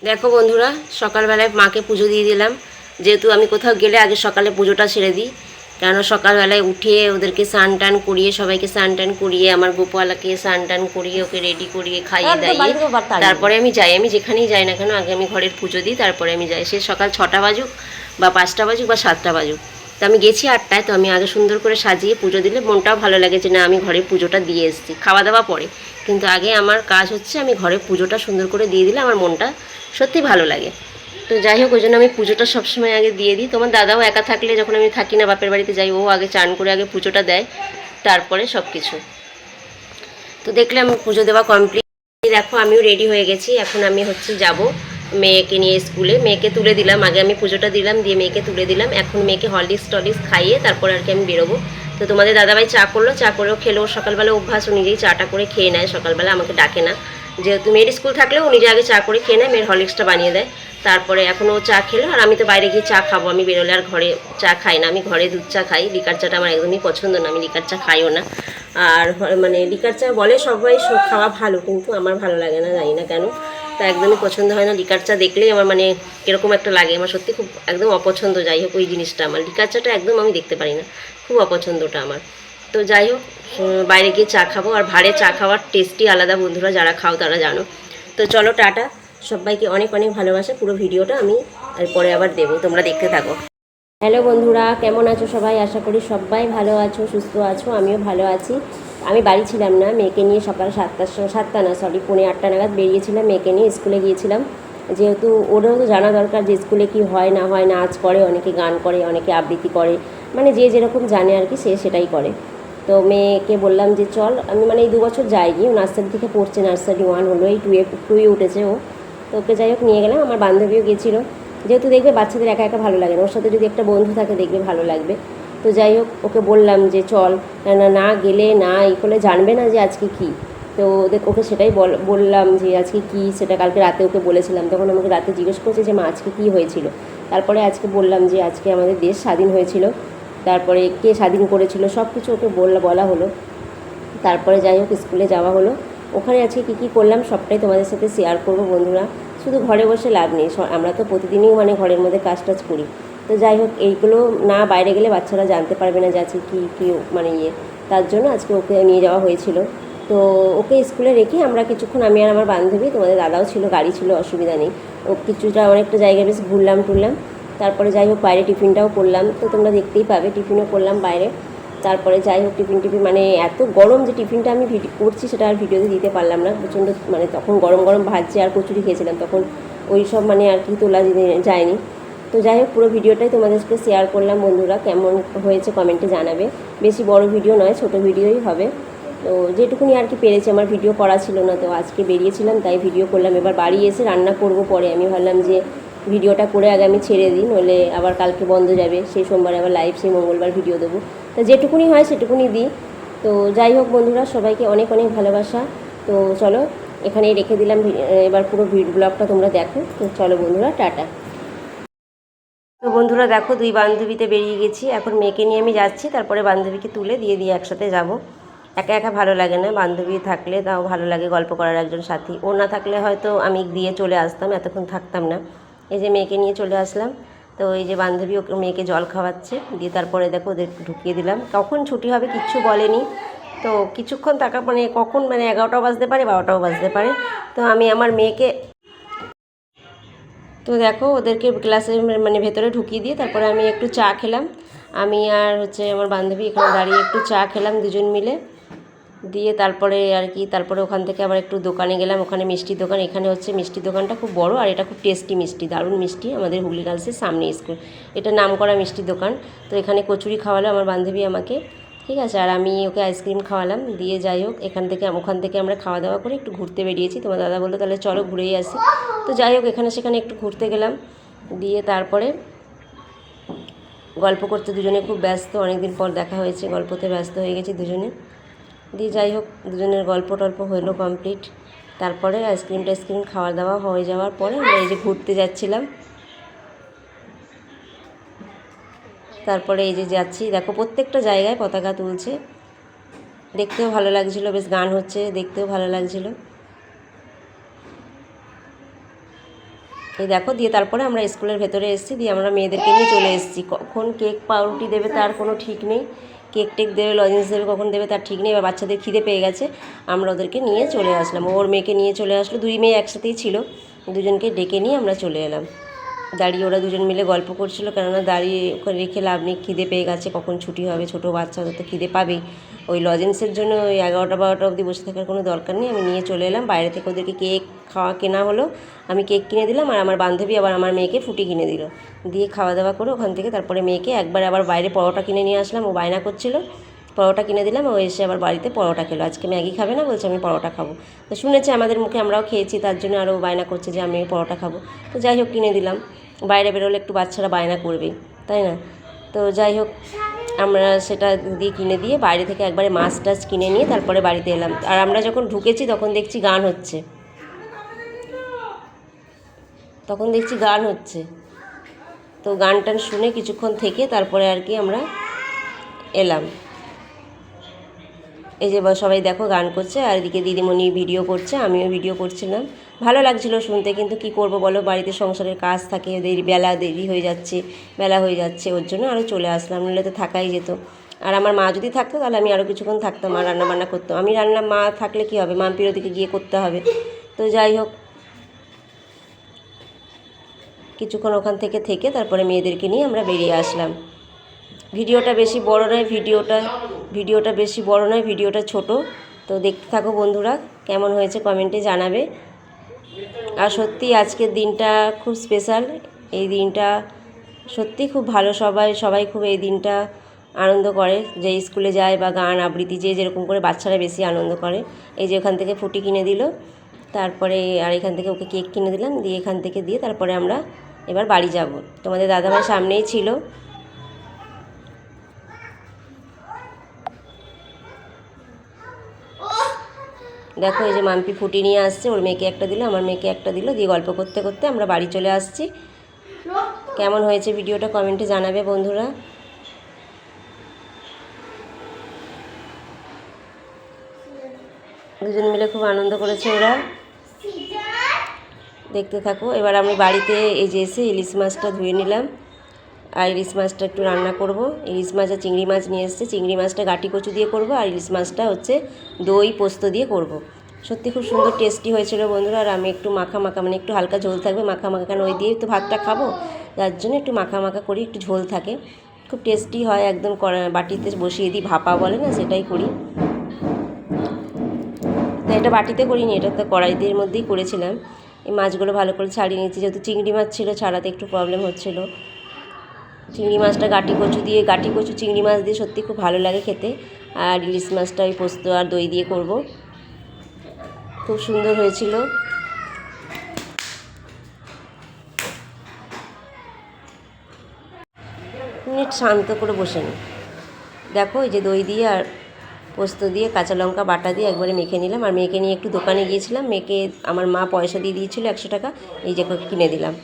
দেখো বন্ধুরা, সকালবেলায় মাকে পুজো দিয়ে দিলাম। যেহেতু আমি কোথাও গেলে আগে সকালে পুজোটা সেরে দিই, কেন সকালবেলায় উঠিয়ে ওদেরকে স্নান টান করিয়ে, সবাইকে স্নান টান করিয়ে, আমার গোপালাকে স্নান টান করিয়ে, ওকে রেডি করিয়ে খাইয়ে দাইয়ে তারপরে আমি যাই। আমি যেখানেই যাই না কেন আগে আমি ঘরের পুজো দিই, তারপরে আমি যাই। সে সকাল 6টা বাজুক বা 5টা বাজুক বা 7টা বাজুক। তো আমি গেছি 8টায়, তো আমি আগে সুন্দর করে সাজিয়ে পুজো দিলে মনটাও ভালো লাগে যে না আমি ঘরে পুজোটা দিয়ে এসেছি। খাওয়া দাওয়া পরে, কিন্তু আগে আমার কাজ হচ্ছে আমি ঘরে পুজোটা সুন্দর করে দিয়ে দিলে আমার মনটা সত্যি ভালো লাগে। তো যাই হোক, ওই জন্য আমি পুজোটা সবসময় আগে দিয়ে দিই। তোমার দাদাও একা থাকলে, যখন আমি থাকি না বাপের বাড়িতে যাই, ও আগে চান করে আগে পুজোটা দেয়, তারপরে সব কিছু। তো দেখলে আমি পুজো দেওয়া কমপ্লিট। দেখো আমিও রেডি হয়ে গেছি। এখন আমি যাব মেয়েকে নিয়ে স্কুলে। মেয়েকে তুলে দিলাম, আগে আমি পুজোটা দিলাম, দিয়ে মেয়েকে তুলে দিলাম। এখন মেয়েকে হরলিক্স টলিক্স খাইয়ে তারপরে আর কি আমি বেরোবো। তো তোমাদের দাদাভাই চা করলো, চা করেও খেলো। সকালবেলা অভ্যাস, ও নিজেই চাটা করে খেয়ে নেয় সকালবেলা, আমাকে ডাকে না। যেহেতু মেয়ের স্কুল থাকলেও ও নিজে আগে চা করে খেয়ে নেয়, মেয়ের হরলিক্সটা বানিয়ে দেয়। তারপরে এখন ও চা খেলো, আর আমি তো বাইরে গিয়ে চা খাবো। আমি বেরোলে আর ঘরে চা খাই না, আমি ঘরে দুধ চা খাই। লিকার চাটা আমার একদমই পছন্দ না, আমি লিকার চা খাইও না। আর মানে লিকার চা বলে সবাই খাওয়া ভালো, কিন্তু আমার ভালো লাগে না, জানি না কেন। তা একদমই পছন্দ হয় না। লিকার চা দেখলেই আমার মানে কীরকম একটা লাগে, আমার সত্যি খুব একদম অপছন্দ। যাই হোক, ওই জিনিসটা আমার লিকার চাটা একদম আমি দেখতে পারি না, খুব অপছন্দটা আমার। তো যাই হোক, বাইরে গিয়ে চা খাবো। আর ভাড়ে চা খাওয়ার টেস্টই আলাদা বন্ধুরা, যারা খাও তারা জানো। তো চলো, টাটা। সবাইকে অনেক অনেক ভালোবাসা। পুরো ভিডিওটা আমি পরে আবার দেবো, তোমরা দেখতে থাকো। হ্যালো বন্ধুরা, কেমন আছো সবাই? আশা করি সবাই ভালো আছো, সুস্থ আছো। আমিও ভালো আছি। আমি বাড়ি ছিলাম না, মেয়েকে নিয়ে সকাল 7টা না সরি 7:45 নাগাদ বেরিয়েছিলাম। মেয়েকে নিয়ে স্কুলে গিয়েছিলাম, যেহেতু ওরাও তো জানা দরকার যে স্কুলে কি হয় না হয়। নাচ করে, অনেকে গান করে, অনেকে আবৃত্তি করে, মানে যে যেরকম জানে আর কি, সে সেটাই করে। তো মেয়েকে বললাম যে চল। আমি মানে এই 2 বছর যাইনি, ও নার্সারি থেকে পড়ছে, নার্সারি 1 হলো, এই 2-এ উঠেছে ও। তো ওকে যাই হোক নিয়ে গেলাম। আমার বান্ধবীও গেছিলো, যেহেতু দেখবে বাচ্চাদের একা একা ভালো লাগে না, ওর সাথে যদি একটা বন্ধু থাকে দেখবে ভালো লাগবে। তো যাই হোক, ওকে বললাম যে চল, না গেলে না এই করলে জানবে না যে আজকে কী। তো ওকে সেটাই বললাম যে আজকে কী, সেটা কালকে রাতে ওকে বলেছিলাম। তখন আমাকে রাতে জিজ্ঞেস করছে যে মা আজকে কী হয়েছিল। তারপরে আজকে বললাম যে আজকে আমাদের দেশ স্বাধীন হয়েছিল, তারপরে কে স্বাধীন করেছিল সব কিছু ওকে বলা হলো। তারপরে যাই হোক, স্কুলে যাওয়া হলো। ওখানে আজকে কী কী করলাম সবটাই তোমাদের সাথে শেয়ার করবো বন্ধুরা। শুধু ঘরে বসে লাভ নেই, আমরা তো প্রতিদিনই মানে ঘরের মধ্যে কাজ টাজ করি। তো যাই হোক, এইগুলো না বাইরে গেলে বাচ্চারা জানতে পারবে না যে আজকে কী মানে তার জন্য আজকে ওকে নিয়ে যাওয়া হয়েছিল। তো ওকে স্কুলে রেখে আমরা কিছুক্ষণ, আমি আর আমার বান্ধবী, তোমাদের দাদাও ছিল, গাড়ি ছিল, অসুবিধা নেই। ও কিছুটা অনেকটা জায়গায় বেশ ঘুরলাম টুরলাম। তারপরে যাই হোক, বাইরে টিফিনটাও করলাম, তো তোমরা দেখতেই পাবে টিফিনও করলাম বাইরে। তারপরে যাই হোক, টিফিন মানে এত গরম যে টিফিনটা আমি করছি সেটা আর ভিডিওতে দিতে পারলাম না, প্রচণ্ড মানে তখন গরম গরম ভাজছে আর কচুরি খেয়েছিলাম, তখন ওই সব মানে আর কি তোলা যায়নি। তো যাই হোক, পুরো ভিডিওটাই তোমাদেরকে শেয়ার করলাম বন্ধুরা। কেমন হয়েছে কমেন্টে জানাবে। বেশি বড় ভিডিও নয়, ছোট ভিডিওই হবে। তো যেটুকুনি আর কি পেরেছি, আমার ভিডিও করা ছিল না, তো আজকে বেরিয়েছিলাম তাই ভিডিও করলাম। এবার বাড়ি এসে রান্না করব পরে। আমি ভাবলাম যে ভিডিওটা করে আগে আমি ছেড়ে দিই, নইলে আবার কালকে বন্ধ যাবে, সেই সোমবারে আবার লাইভ, সেই মঙ্গলবার ভিডিও দেবো। তো যেটুকুনি হয় সেটুকুনি দিই। তো যাই হোক বন্ধুরা, সবাইকে অনেক অনেক ভালোবাসা। তো চলো, এখানেই রেখে দিলাম। এবার পুরো ব্লগটা তোমরা দেখো। তো চলো বন্ধুরা, টাটা। তো বন্ধুরা দেখো, 2 বান্ধবীতে বেরিয়ে গেছি। এখন মেয়েকে নিয়ে আমি যাচ্ছি, তারপরে বান্ধবীকে তুলে দিয়ে একসাথে যাব। একা একা ভালো লাগে না, বান্ধবী থাকলে তাও ভালো লাগে, গল্প করার একজন সাথী। ও না থাকলে হয়তো আমি দিয়ে চলে আসতাম, এতক্ষণ থাকতাম না। এই যে মেয়েকে নিয়ে চলে আসলাম। তো এই যে বান্ধবী ওকে মেয়েকে জল খাওয়াচ্ছে, দিয়ে তারপরে দেখো ওদের ঢুকিয়ে দিলাম। কখন ছুটি হবে কিচ্ছু বলেনি। তো কিছুক্ষণ থাকা মানে কখন মানে 11টাও বাজতে পারে, 12টাও বাজতে পারে। তো আমি আমার মেয়েকে, তো দেখো ওদেরকে ক্লাসের মানে ভেতরে ঢুকিয়ে দিয়ে তারপরে আমি একটু চা খেলাম। আমি আর আমার বান্ধবী এখানে দাঁড়িয়ে একটু চা খেলাম দুজন মিলে। দিয়ে তারপরে আর কি, তারপরে ওখান থেকে আবার একটু দোকানে গেলাম। ওখানে মিষ্টির দোকান, এখানে হচ্ছে মিষ্টির দোকানটা খুব বড়, আর এটা খুব টেস্টি মিষ্টি, দারুণ মিষ্টি। আমাদের হুগলি গার্লসের সামনে স্কুল, এটা নাম করা মিষ্টির দোকান। তো এখানে কচুরি খাওয়ালো আমার বান্ধবী আমাকে, ঠিক আছে, আর আমি ওকে আইসক্রিম খাওয়ালাম। দিয়ে যাই হোক, ওখান থেকে আমরা খাওয়া দাওয়া করে একটু ঘুরতে বেরিয়েছি। তোমার দাদা বললো তাহলে চলো ঘুরেই আসি। তো যাই হোক, এখানে সেখানে একটু ঘুরতে গেলাম। দিয়ে তারপরে গল্প করতে দুজনে খুব ব্যস্ত, অনেকদিন পর দেখা হয়েছে, গল্পতে ব্যস্ত হয়ে গেছি দুজনে। দিয়ে যাই হোক, দুজনের গল্প টল্প হলো কমপ্লিট। তারপরে আইসক্রিম টাইসক্রিম খাওয়া দাওয়া হয়ে যাওয়ার পরে আমরা এই যে ঘুরতে যাচ্ছিলাম। তারপরে এই যে যাচ্ছি, দেখো প্রত্যেকটা জায়গায় পতাকা তুলছে, দেখতেও ভালো লাগছিলো, বেশ গান হচ্ছে, দেখতেও ভালো লাগছিলো। এই দেখো দিয়ে তারপরে আমরা স্কুলের ভেতরে এসেছি, দিয়ে আমরা মেয়েদেরকে নিয়ে চলে এসেছি। কখন কেক পাউরুটি দেবে তার কোনো ঠিক নেই, কেক টেক দেবে, লজেন্স দেবে, কখন দেবে তার ঠিক নেই। এবার বাচ্চাদের খিদে পেয়ে গেছে, আমরা ওদেরকে নিয়ে চলে আসলাম। ওর মেয়েকে নিয়ে চলে আসলো, দুই মেয়ে একসাথেই ছিল, দুজনকে ডেকে নিয়ে আমরা চলে এলাম। দাঁড়িয়ে ওরা দুজন মিলে গল্প করছিল, কেননা দাঁড়িয়ে ওখানে রেখে লাভ নেই, খিদে পেয়ে গেছে, কখন ছুটি হবে, ছোটো বাচ্চা ওদের তো খিদে পাবেই। ওই লজেন্সের জন্য ওই 11টা-12টা অবধি বসে থাকার কোনো দরকার নেই। আমি নিয়ে চলে এলাম, বাইরে থেকে ওদেরকে কেক কেনা হলো, আমি কেক কিনে দিলাম, আর আমার বান্ধবী আবার আমার মেয়েকে ফুটি কিনে দিল। দিয়ে খাওয়া দাওয়া করে ওখান থেকে তারপরে মেয়েকে একবার আবার বাইরে পরোটা কিনে নিয়ে আসলাম, ও বায়না করছিল, পরোটা কিনে দিলাম। ও এসে আবার বাড়িতে পরোটা খেলো, আজকে ম্যাগি খাবে না, বলছে আমি পরোটা খাবো। তো শুনেছে আমাদের মুখে, আমরাও খেয়েছি, তার জন্য আরও বায়না করছে যে আমি পরোটা খাবো। তো যাই হোক কিনে দিলাম, বাইরে বেরোলে একটু বাচ্চারা বায়না করবেই, তাই না? তো যাই হোক আমরা সেটা দিয়ে কিনে দিয়ে বাইরে থেকে একবারে মাছ টাছ কিনে নিয়ে তারপরে বাড়িতে এলাম। আর আমরা যখন ঢুকেছি তখন দেখছি গান হচ্ছে, তো গান টান শুনে কিছুক্ষণ থেকে তারপরে আর কি আমরা এলাম। এই যে সবাই দেখো গান করছে, আর এদিকে দিদিমণি ভিডিও করছে, আমিও ভিডিও করছিলাম। ভালো লাগছিল শুনতে, কিন্তু কি করব বলো, বাড়িতে সংসারের কাজ থাকে, দেরি হয়ে যাচ্ছে, বেলা হয়ে যাচ্ছে, ওর জন্য আরও চলে আসলাম, নাহলে তো থাকাই যেত। আর আমার মা যদি থাকতো তাহলে আমি আরও কিছুক্ষণ থাকতাম, আর রান্নাবান্না করতাম। আমি রান্না, মা থাকলে কী হবে, মাম্পির ওদিকে গিয়ে করতে হবে। তো যাই হোক কিছুক্ষণ ওখান থেকে তারপরে মেয়েদেরকে নিয়ে আমরা বেরিয়ে আসলাম। ভিডিওটা বেশি বড় নয়, ভিডিওটা ছোট। তো দেখতে থাকো বন্ধুরা, কেমন হয়েছে কমেন্টে জানাবে। আর সত্যি আজকের দিনটা খুব স্পেশাল, এই দিনটা সত্যি খুব ভালো। সবাই খুব এই দিনটা আনন্দ করে, যে স্কুলে যায় বা গান আবৃত্তি যে যেরকম করে, বাচ্চারা বেশি আনন্দ করে। এই যে এখান থেকে ফুটি কিনে দিল, তারপরে আর এখান থেকে ওকে কেক কিনে দিলাম, দিয়ে এখান থেকে দিয়ে তারপরে আমরা এবার বাড়ি যাব। তোমাদের দাদাভাই সামনেই ছিল। দেখো এই যে মাম্পি ফুটি নিয়ে আসছে, ওর মেয়েকে একটা দিল, আমার মেয়েকে একটা দিল, দিয়ে গল্প করতে করতে আমরা বাড়ি চলে আসছি। কেমন হয়েছে ভিডিওটা কমেন্টে জানাবে বন্ধুরা। দুজন মিলে খুব আনন্দ করেছে ওরা, দেখতে থাকো। এবার আমি বাড়িতে এই যে এসে ইলিশ মাছটা ধুয়ে নিলাম, আর ইলিশ মাছটা একটু রান্না করব। ইলিশ মাছ আর চিংড়ি মাছ নিয়ে এসেছে, চিংড়ি মাছটা গাটি কচু দিয়ে করব, আর ইলিশ মাছটা হচ্ছে দই পোস্ত দিয়ে করব। সত্যি খুব সুন্দর টেস্টি হয়েছিল বন্ধুরা। আর আমি একটু মাখা মানে একটু হালকা ঝোল থাকবে, মাখা কেন ওই দিয়ে তো ভাতটা খাবো, যার জন্য একটু মাখা করি, একটু ঝোল থাকে, খুব টেস্টি হয়। একদম বাটিতে বসিয়ে দিই, ভাপা বলে না, সেটাই করি। তো এটা বাটিতে করিনি, এটা তো কড়াইদের মধ্যেই করেছিলাম। এই মাছগুলো ভালো করে ছাড়িয়ে নিয়েছি, যেহেতু চিংড়ি মাছ ছিল ছাড়াতে একটু প্রবলেম হচ্ছিলো। চিংড়ি মাছটা গাটি কচু চিংড়ি মাছ দিয়ে সত্যি খুব ভালো লাগে খেতে। আর ইলিশ মাছটা ওই পোস্ত আর দই দিয়ে করব, খুব সুন্দর হয়েছিল। মিনিট শান্ত করে বসে নি। দেখো এই যে দই দিয়ে আর পোস্ত দিয়ে কাঁচা লঙ্কা বাটা দিয়ে একবারে মেখে নিলাম। আর মেয়েকে নিয়ে একটু দোকানে গিয়েছিলাম, মেয়েকে আমার মা পয়সা দিয়ে দিয়েছিল 100 টাকা, এই যে কিনে দিলাম।